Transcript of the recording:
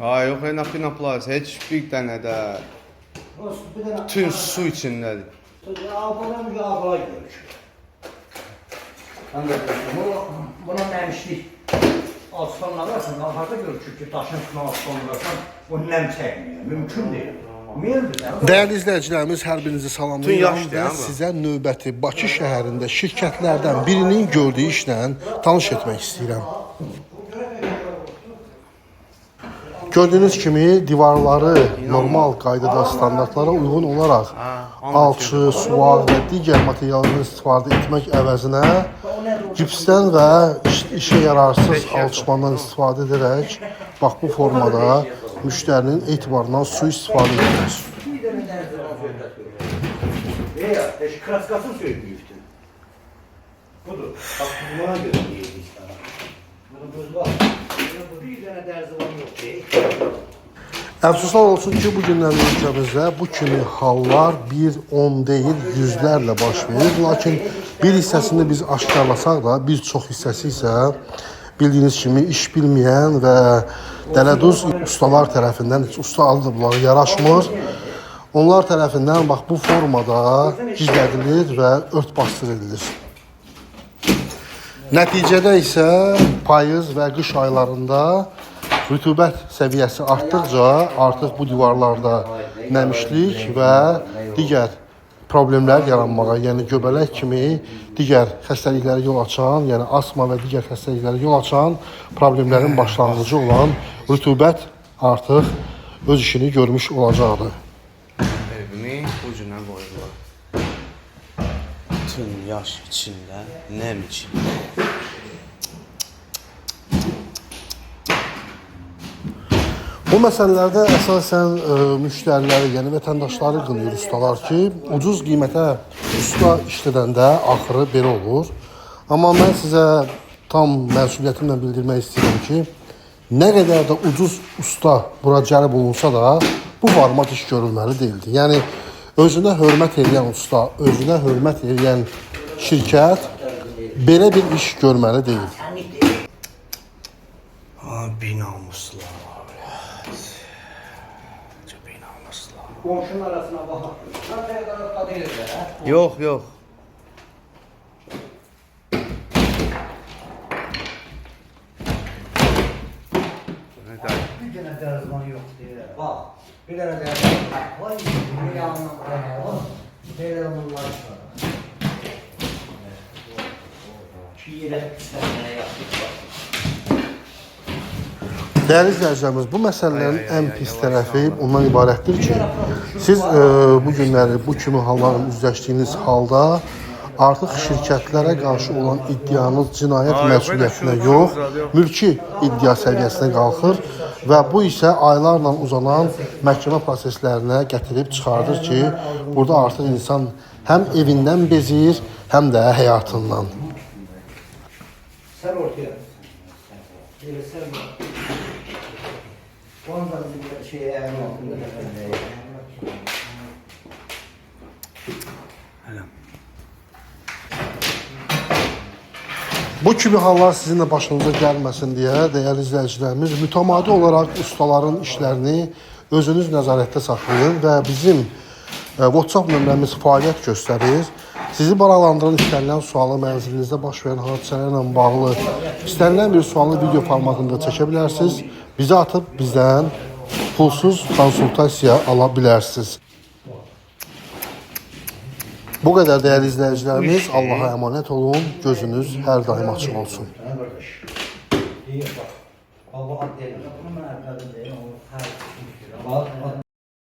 Ay yox, Naplas heç bir dənə də bütün su içindədir. Ağabeyim ki, ağabey görür. Buna nəmişlik aslanlar varsa, qalxarda görür ki, daşın üstünə aslanlarsan, o nəm çəkmiyor. Mümkün deyil. Dəyərli izləyicilərimiz, hər birinizi salamlayıram və sizə növbəti Bakı şəhərində şirkətlərdən birinin gördüyü işlə tanış etmək istəyirəm. Gördüyünüz kimi divarları normal qaydada standartlara uyğun olaraq alçı, sual və digər materialları istifadə etmək əvəzinə gipsdən və işə yararsız alçıpandan istifadə edərək bax bu formada müştərinin etibarından su istifadə edilir. Kraskasını söyləyibdir. Budur. Bax, buna görə deyildik sana. Bunu buz var. Bir dənə dərzivan yoxdur. Əfsuslar olsun ki, bu günlərin ölkəmizdə bu kimi hallar bir, 10 deyil, yüzlərlə baş verir. Lakin bir hissəsini biz aşkarlasaq da, bir çox hissəsi isə bildiyiniz kimi iş bilməyən və dələduz ustalar tərəfindən, usta adı bunlara yaraşmır. Onlar tərəfindən bax bu formada gizlədilir və örtbasdır edilir. Nəticədə isə payız və qış aylarında rütubət səviyyəsi artdıqca artıq bu divarlarda nəmişlik və digər problemlər yaranmağa, yəni göbələk kimi digər xəstəliklərə yol açan, yəni asma və digər xəstəliklərə yol açan problemlərin başlanğıcı olan rütubət artıq öz işini görmüş olacaqdır. Evimi bu cünə qoyurlar. Bütün yaş içində, nəm içində. Bu məsələlərdə əsasən müştəriləri, yəni vətəndaşları qınayır ustalar ki, ucuz qiymətə usta işlədəndə axırı belə olur. Amma mən sizə tam məsuliyyətimlə bildirmək istəyirəm ki, nə qədər də ucuz usta bura cəlb olunsa da, bu format iş görülməli deyildi. Yəni, özünə hörmət edən usta, özünə hörmət edən şirkət belə bir iş görməli deyil. Binamuslar. Qonşunun arasına baxaq. Yox, yox. Bir dənə dərzivan yoxdur. Bax, bir dənə dərzivan. Vay, bir yanına baxaq. Belə bunlar var. Ki yerə pisləməyə yaxşı var. Dəyərli izləyicilərimiz, bu məsələlərin ən pis tərəfi ondan ibarətdir ki, siz bu günləri bu kimi halların üzləşdiyiniz halda artıq şirkətlərə qarşı olan iddianız cinayət məsuliyyətinə yox, mülki iddia səviyyəsinə qalxır və bu isə aylarla uzanan məhkəmə proseslərinə gətirib çıxardır ki, burada artıq insan həm evindən bezir, həm də həyatından. Sən ortaya. Elə sən var. Ondan bir şey ayağın altında Bu kimi hallar sizinlə başınıza gəlməsin deyə, dəyərli izləyicilərimiz, mütəmadi olaraq ustaların işlərini özünüz nəzarətdə saxlayın və bizim WhatsApp nömrəmiz fəaliyyət göstərir. Sizi maraqlandıran istənilən sualı mənzilinizdə baş verən hadisələrlə bağlı istənilən bir sualı video formatında çəkə bilərsiniz. Bizi atıb bizdən pulsuz konsultasiya ala bilərsiniz. Bu qədər dəyərli izləyicilərimiz, Allaha əmanət olun, gözünüz hər daim açıq olsun. Deyir bax, Allah deyir, bunu mən əvvəldən deyir, onu hər